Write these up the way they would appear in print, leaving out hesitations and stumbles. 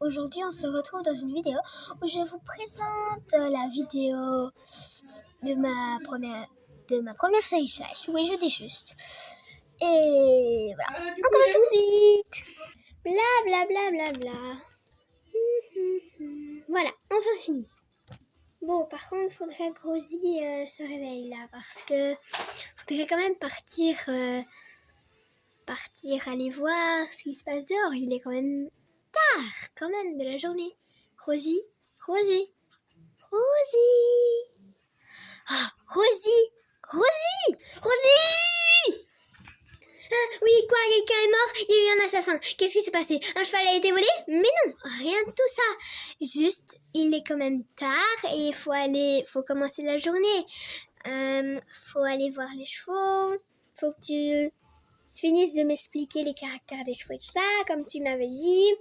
aujourd'hui on se retrouve dans une vidéo où je vous présente la vidéo de ma première série slash. Oui, je dis juste. Et voilà, on commence tout de suite. Bla bla bla bla bla. Voilà, enfin fini. Bon, par contre, faudrait que Rosie se réveille là, parce que faudrait quand même partir aller voir ce qui se passe dehors. Il est quand même tard, quand même, de la journée. Rosie. Ah, Rosie. Ah, oui, quoi, quelqu'un est mort? Il y a eu un assassin. Qu'est-ce qui s'est passé? Un cheval a été volé? Mais non, rien de tout ça. Juste, il est quand même tard et il faut commencer la journée. Faut aller voir les chevaux. Faut que tu finisses de m'expliquer les caractères des chevaux et tout ça, comme tu m'avais dit.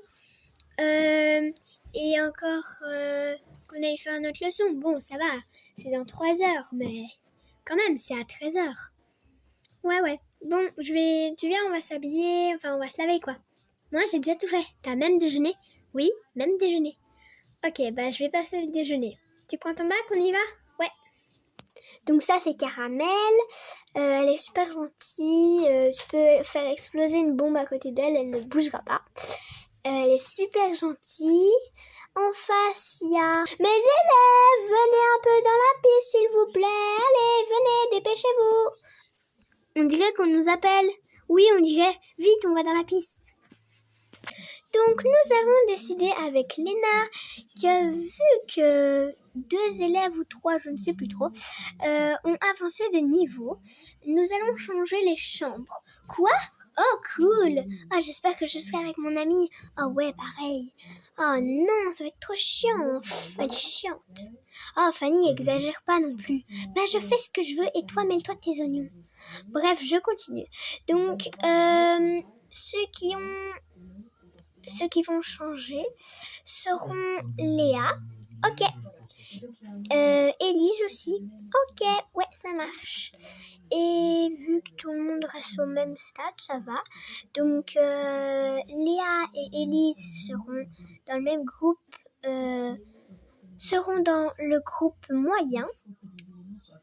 Et encore qu'on aille faire notre leçon. Bon, ça va, c'est dans 3 heures, mais quand même, c'est à 13 heures. Ouais. Bon, tu viens, on va s'habiller, enfin, on va se laver, quoi. Moi, j'ai déjà tout fait. T'as même déjeuné? Oui, même déjeuné. Ok, bah, je vais passer le déjeuner. Tu prends ton bac, on y va? Ouais. Donc ça, c'est Caramel. Elle est super gentille. Tu peux faire exploser une bombe à côté d'elle, elle ne bougera pas. Elle est super gentille. En face, il y a... Mes élèves, venez un peu dans la piste, s'il vous plaît. Allez, venez, dépêchez-vous. On dirait qu'on nous appelle. Oui, on dirait. Vite, on va dans la piste. Donc, nous avons décidé avec Léna que vu que 2 élèves ou 3, je ne sais plus trop, ont avancé de niveau, nous allons changer les chambres. Quoi? Oh, cool! Ah, j'espère que je serai avec mon amie. Ah ouais, pareil. Oh non, ça va être trop chiant. Elle est chiante. Oh, Fanny, exagère pas non plus. Bah, je fais ce que je veux et toi, mêle-toi de tes oignons. Bref, je continue. Donc, ceux qui vont changer seront Léa. Ok. Élise aussi. Ok, ouais, ça marche. Et vu que tout le monde reste au même stade, ça va. Donc, Léa et Élise seront dans le même groupe, seront dans le groupe moyen.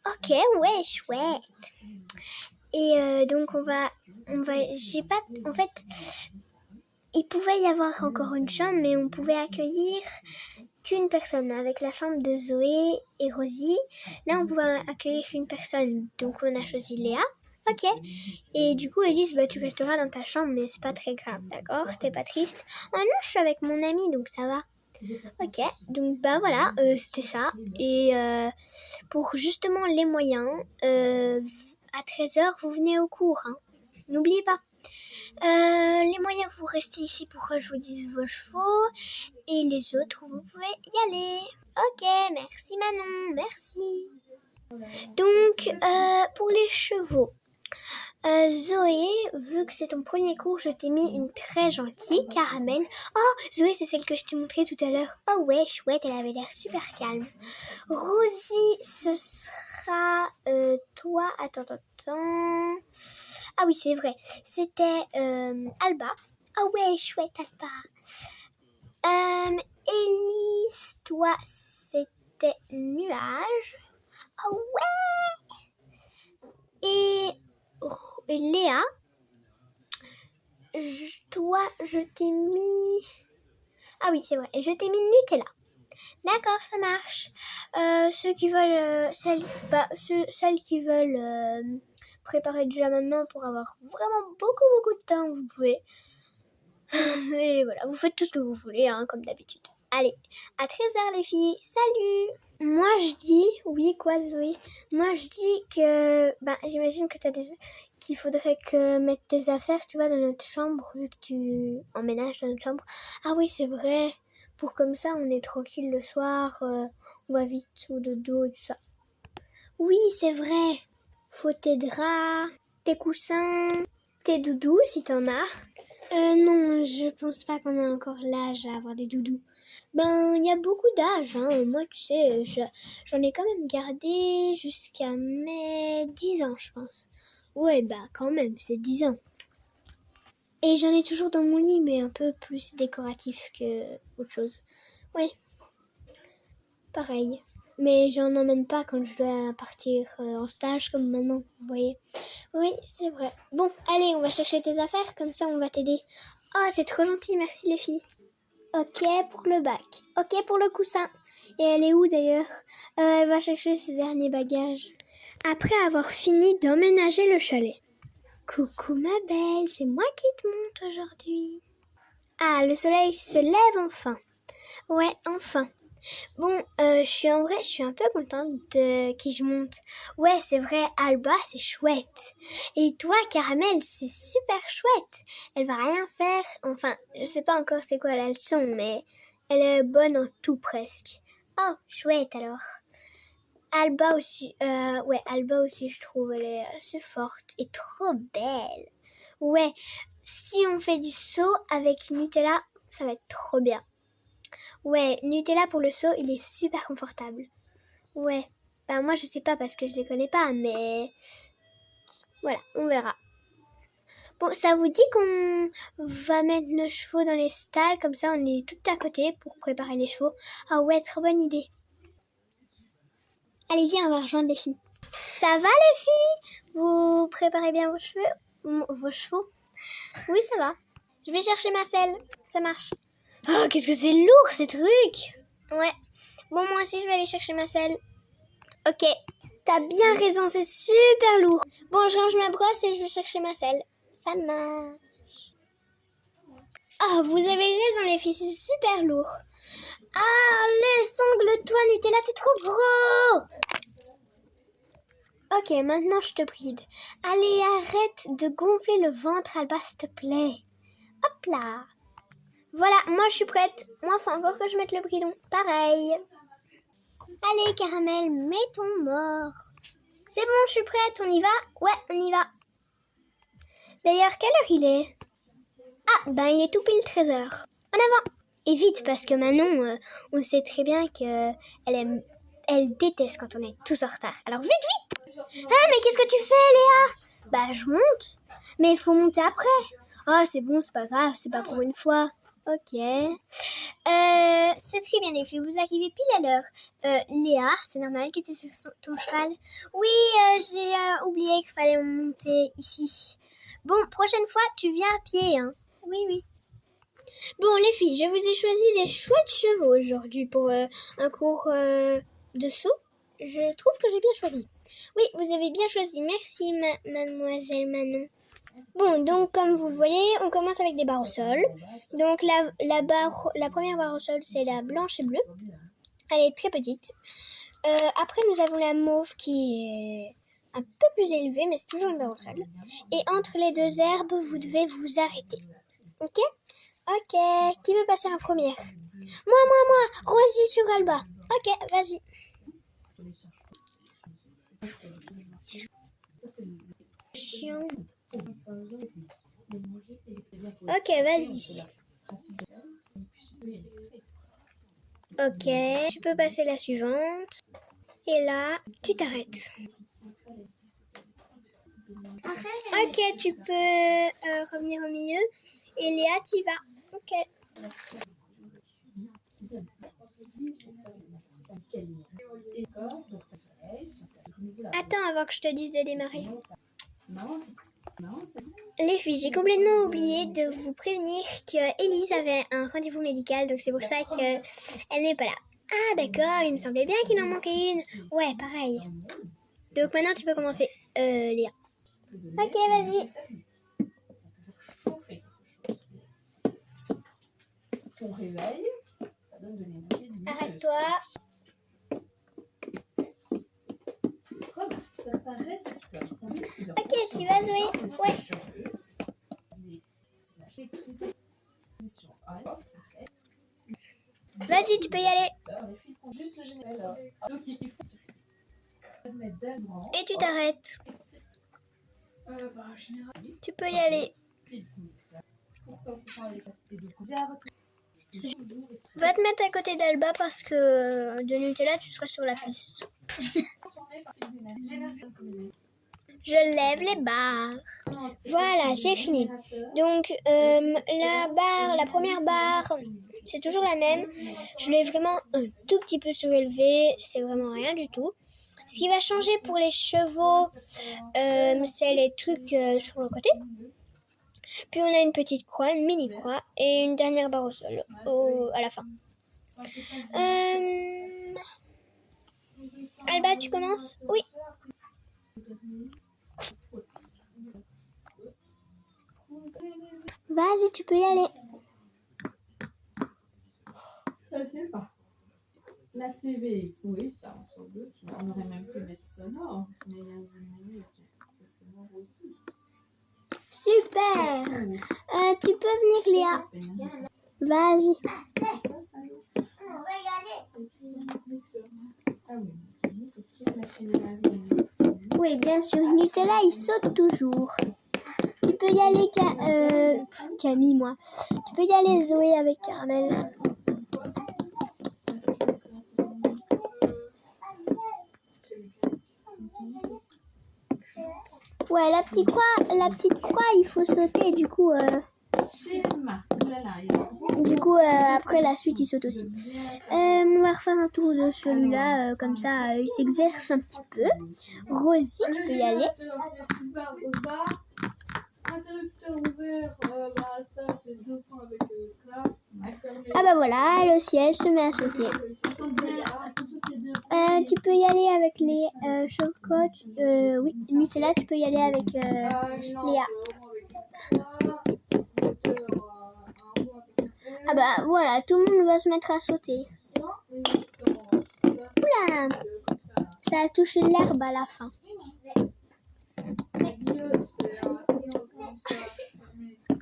Ok, ouais, chouette. Et donc, j'ai pas, en fait, il pouvait y avoir encore une chambre, mais on pouvait accueillir qu'une personne. Avec la chambre de Zoé et Rosie, là on pouvait accueillir une personne, donc on a choisi Léa. Ok. Et du coup Elise, tu resteras dans ta chambre, mais c'est pas très grave, d'accord? T'es pas triste? Oh non, je suis avec mon ami, donc ça va. Ok, donc voilà, c'était ça. Et pour justement les moyens, à 13h, vous venez au cours, hein. N'oubliez pas. Les moyens, vous restez ici pour que je vous dise vos chevaux. Et les autres, vous pouvez y aller. Ok, merci Manon, merci. Donc, pour les chevaux, Zoé, vu que c'est ton premier cours, je t'ai mis une très gentille Caramel. Oh, Zoé, c'est celle que je t'ai montrée tout à l'heure. Oh ouais, chouette, elle avait l'air super calme. Rosie, ce sera toi. Attends. Ah oui, c'est vrai. C'était Alba. Ah ouais, chouette Alba. Élise, toi, c'était Nuage. Ah ouais. Et Léa, toi, je t'ai mis... Ah oui, c'est vrai, je t'ai mis Nutella. D'accord, ça marche. Ceux qui veulent... celles qui veulent préparer déjà maintenant pour avoir vraiment beaucoup de temps, vous pouvez. Et voilà, vous faites tout ce que vous voulez, hein, comme d'habitude. Allez, à 13h les filles, salut! Moi je dis, oui quoi Zoé? Moi je dis que, j'imagine que qu'il faudrait que mettre tes affaires, tu vois, dans notre chambre, vu que tu emménages dans notre chambre. Ah oui, c'est vrai, pour comme ça on est tranquille le soir, on va vite au dodo et tout ça. Oui, c'est vrai, faut tes draps, tes coussins, tes doudous si t'en as. Non, je pense pas qu'on ait encore l'âge à avoir des doudous. Il y a beaucoup d'âge, hein. Moi, tu sais, j'en ai quand même gardé jusqu'à mes 10 ans, je pense. Ouais, quand même, c'est 10 ans. Et j'en ai toujours dans mon lit, mais un peu plus décoratif que autre chose. Ouais, pareil. Mais j'en emmène pas quand je dois partir en stage comme maintenant, vous voyez. Oui, c'est vrai. Bon, allez, on va chercher tes affaires, comme ça on va t'aider. Oh, c'est trop gentil, merci les filles. Ok pour le bac. Ok pour le coussin. Et elle est où d'ailleurs? Elle va chercher ses derniers bagages. Après avoir fini d'emménager le chalet. Coucou ma belle, c'est moi qui te monte aujourd'hui. Ah, le soleil se lève enfin. Ouais, enfin. Bon, je suis un peu contente de qui je monte. Ouais, c'est vrai, Alba, c'est chouette. Et toi, Caramel, c'est super chouette. Elle va rien faire. Enfin, je sais pas encore c'est quoi la leçon, mais elle est bonne en tout presque. Oh, chouette alors. Alba aussi, Alba aussi, je trouve, elle est assez forte et trop belle. Ouais, si on fait du saut avec Nutella, ça va être trop bien. Ouais, Nutella pour le saut, il est super confortable. Ouais, bah moi je sais pas parce que je les connais pas, mais voilà, on verra. Bon, ça vous dit qu'on va mettre nos chevaux dans les stalles, comme ça on est tout à côté pour préparer les chevaux. Ah ouais, très bonne idée. Allez, viens, on va rejoindre les filles. Ça va les filles? Vous préparez bien vos chevaux? Oui, ça va. Je vais chercher ma selle, ça marche. Oh, qu'est-ce que c'est lourd ces trucs! Ouais. Bon, moi aussi je vais aller chercher ma selle. Ok, t'as bien raison, c'est super lourd. Bon, je range ma brosse et je vais chercher ma selle. Ça marche. Ah, vous avez raison les filles, c'est super lourd. Ah, sangle-toi Nutella, t'es trop gros. Ok, maintenant je te bride. Allez, arrête de gonfler le ventre, Alba, s'il te plaît. Hop là. Voilà, moi je suis prête. Moi, faut encore que je mette le bridon. Pareil. Allez, Caramel, mets ton mort. C'est bon, je suis prête, on y va? Ouais, on y va. D'ailleurs, quelle heure il est? Ah, ben il est tout pile 13h. En avant! Et vite, parce que Manon, on sait très bien qu'elle elle déteste quand on est tous en retard. Alors vite, vite! Ah, mais qu'est-ce que tu fais, Léa? Bah, je monte. Mais il faut monter après. Ah, c'est bon, c'est pas grave, c'est pas pour une fois. Ok. C'est très bien les filles, vous arrivez pile à l'heure. Léa, c'est normal que tu es sur ton cheval. Oui, j'ai oublié qu'il fallait monter ici. Bon, prochaine fois, tu viens à pied, hein. Oui, oui. Bon, les filles, je vous ai choisi des chouettes chevaux aujourd'hui pour un cours de saut. Je trouve que j'ai bien choisi. Oui, vous avez bien choisi. Merci, mademoiselle Manon. Bon, donc comme vous le voyez, on commence avec des barres au sol. Donc la première barre au sol, c'est la blanche et bleue. Elle est très petite. Après, nous avons la mauve qui est un peu plus élevée, mais c'est toujours une barre au sol. Et entre les deux herbes, vous devez vous arrêter. Ok? Ok. Qui veut passer en première? Moi. Rosie sur Alba. Ok, vas-y. Chiant. Ok, vas-y. Ok, tu peux passer la suivante. Et là, tu t'arrêtes. Ok, tu peux revenir au milieu. Et Léa, tu y vas. Ok. Attends avant que je te dise de démarrer. Les filles, j'ai complètement oublié de vous prévenir que Élise avait un rendez-vous médical, donc c'est pour ça qu'elle n'est pas là. Ah d'accord, il me semblait bien qu'il en manquait une. Ouais, pareil. Donc maintenant tu peux commencer, Léa. Ok, vas-y. Arrête-toi. Ok, tu vas jouer. Ouais. Vas-y, tu peux y aller. Et tu t'arrêtes. Tu peux y aller. Va te mettre à côté d'Alba parce que de Nutella, tu seras sur la piste. Je lève les barres. Voilà, j'ai fini. Donc, la première barre, c'est toujours la même. Je l'ai vraiment un tout petit peu surélevée. C'est vraiment rien du tout. Ce qui va changer pour les chevaux, c'est les trucs sur le côté. Puis on a une petite croix, une mini croix et une dernière barre au sol à la fin. Alba, tu commences? Oui. Vas-y, tu peux y aller. Je sais pas. La TV, oui, ça, sans doute. On aurait même pu mettre sonore, mais il y a une menu sonore aussi. Super. Tu peux venir, Léa. Vas-y. Oui, bien sûr. Nutella, il saute toujours. Tu peux y aller, Camille, moi. Tu peux y aller, Zoé, avec Caramel. Ouais, la petite croix, il faut sauter, du coup, après la suite, il saute aussi. On va refaire un tour de celui-là, comme ça, il s'exerce un petit peu. Rosie, tu peux y aller. Ah bah voilà, elle aussi, elle se met à sauter. Tu peux y aller avec les chocottes. Oui, Nutella, tu peux y aller avec Léa. Ah bah voilà, tout le monde va se mettre à sauter. Oula, ça a touché l'herbe à la fin.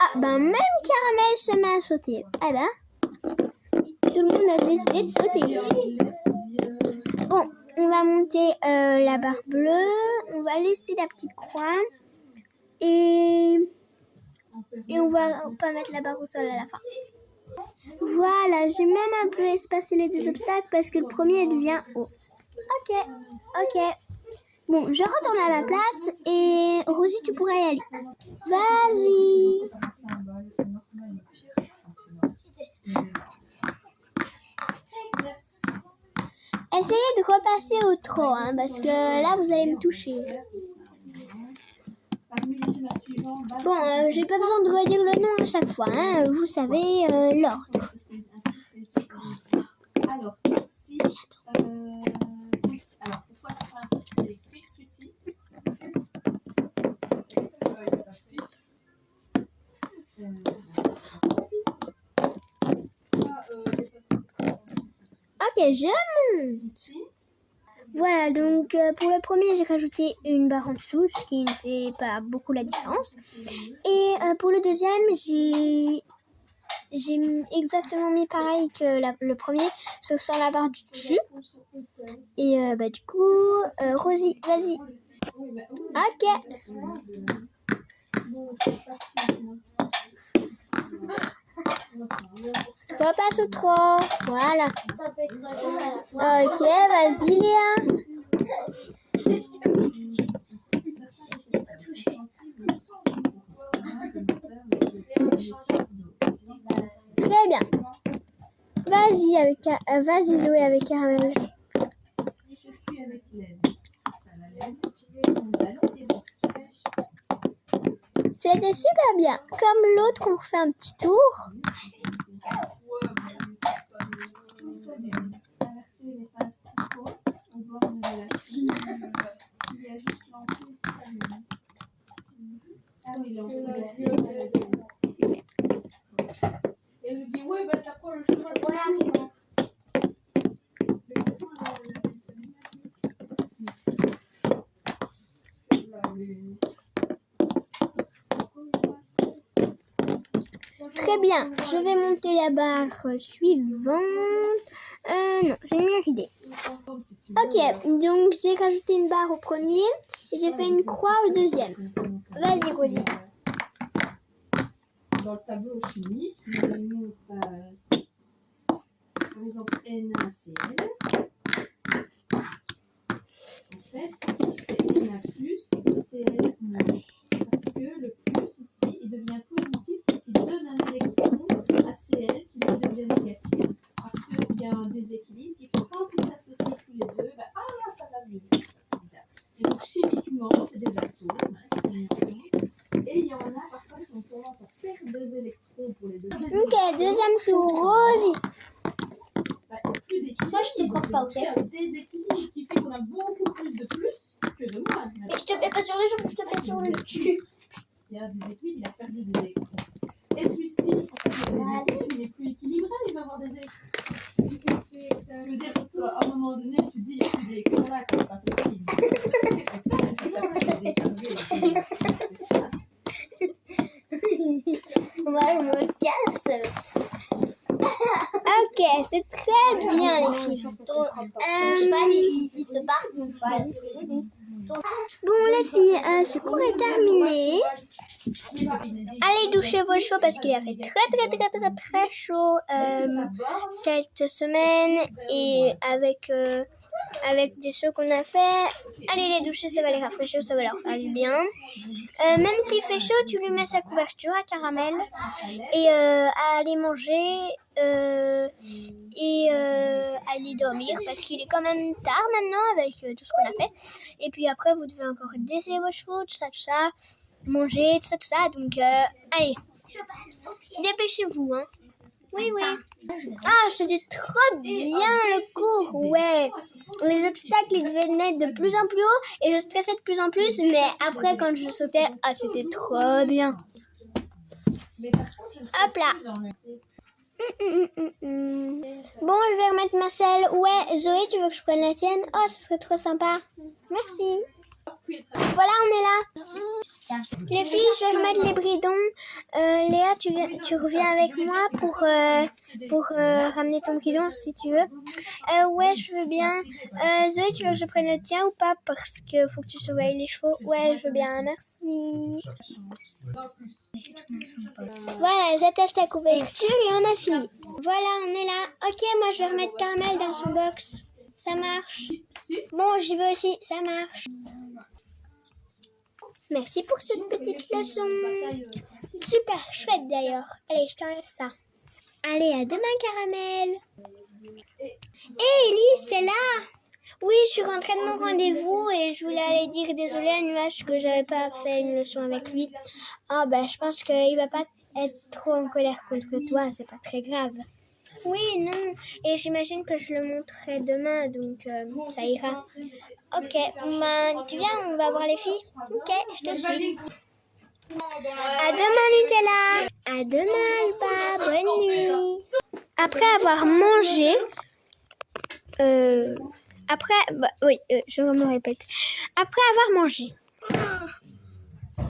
Ah bah même Caramel se met à sauter. Ah bah, tout le monde a décidé de sauter. Bon, on va monter la barre bleue, on va laisser la petite croix et on va pas mettre la barre au sol à la fin. Voilà, j'ai même un peu espacé les deux obstacles parce que le premier devient haut. Ok. Bon, je retourne à ma place et Rosie, tu pourras y aller. Vas-y. Essayez de repasser au trot, parce que là, vous allez me toucher. Bon, j'ai pas besoin de redire le nom à chaque fois, vous savez l'ordre. Alors, ici, oui, alors pourquoi c'est pas un circuit électrique celui-ci? Ok, je monte. Voilà, donc pour le premier, j'ai rajouté une barre en dessous, ce qui ne fait pas beaucoup la différence. Et pour le deuxième, j'ai exactement mis pareil que le premier, sauf sans la barre du dessus. Et du coup, Rosie, vas-y. Ok. Repasse au trot. Voilà. Ok, vas-y Léa. Très bien. Vas-y Zoé avec Caramel. C'était super bien. Comme l'autre, on refait un petit tour. Très bien, je vais monter la barre suivante. Non, j'ai une meilleure idée. Ok, donc j'ai rajouté une barre au premier et j'ai fait une croix au deuxième. Vas-y, Rosie. Dans le tableau chimique, nous par exemple NaCl. En fait, c'est N A plus et Cl moins. Parce que le plus ici, il devient positif parce qu'il donne un électron à Cl qui lui devient négatif. Parce qu'il y a un déséquilibre, il faut quand ils s'associent tous les deux, ça va mieux. Et donc chimiquement, c'est des atomes qui sont ensemble. Et il y en a parfois qui ont tendance à perdre des électrons pour les deux. Ok, deuxième tour, Rosie. Plus d'équilibre. Ça, je te crois pas, ok? Il y a un déséquilibre qui fait qu'on a beaucoup plus que de moins. Mais je te mets pas sur les jambes, je te fais sur le cul. Il y a des équilibres, il a perdu des électrons. Et celui-ci, en fait, il n'est plus équilibré, il va avoir des électrons. Je veux dire, à un moment donné, tu dis, il n'y a plus d'électrons là, c'est pas possible. C'est ça, ça peut décharger. Moi, je me casse. Ok, c'est très bien les filles. Ton cheval, il se barre. Voilà. Bon les filles, ce cours est terminé. Allez doucher vos cheveux parce qu'il a fait très chaud cette semaine et avec des choses qu'on a fait. Allez les doucher, ça va les rafraîchir, ça va leur faire du bien. Même s'il fait chaud, tu lui mets sa couverture à caramel et à aller manger et aller dormir parce qu'il est quand même tard maintenant avec tout ce qu'on a fait. Et puis après, vous devez encore déceler vos chevaux, tout ça, manger, tout ça. Donc, allez, dépêchez-vous, hein. Oui. Ah, c'était trop bien le cours, ouais. Les obstacles, ils devaient naître de plus en plus haut et je stressais de plus en plus. Mais après, quand je sautais, c'était trop bien. Hop là. Bon, je vais remettre ma selle. Ouais, Zoé, tu veux que je prenne la tienne? Oh, ce serait trop sympa. Merci. Voilà, on est là. Les filles, je vais remettre les bridons. Léa, tu reviens avec moi pour ramener ton bridon si tu veux. Ouais, je veux bien. Zoé, tu veux que je prenne le tien ou pas? Parce que faut que tu surveilles les chevaux. Ouais, je veux bien, merci. Voilà, j'attache ta couverture et on a fini. Voilà, on est là. Ok, moi je vais remettre Caramel dans son box. Ça marche. Bon, j'y vais aussi, ça marche. Merci pour cette petite leçon. Super chouette d'ailleurs. Allez, je t'enlève ça. Allez, à demain, Caramel. Hé, Elise, c'est là? Oui, je suis rentrée de mon rendez-vous et je voulais aller dire désolé à Nuage que j'avais pas fait une leçon avec lui. Ah je pense qu'il va pas être trop en colère contre toi, c'est pas très grave. Oui, non, et j'imagine que je le montrerai demain, donc ça ira. Ok, tu viens, on va voir les filles? Ok, je te suis. À demain, Nutella. À demain, Alba. Bonne nuit. Après avoir mangé, je me répète. Après avoir mangé,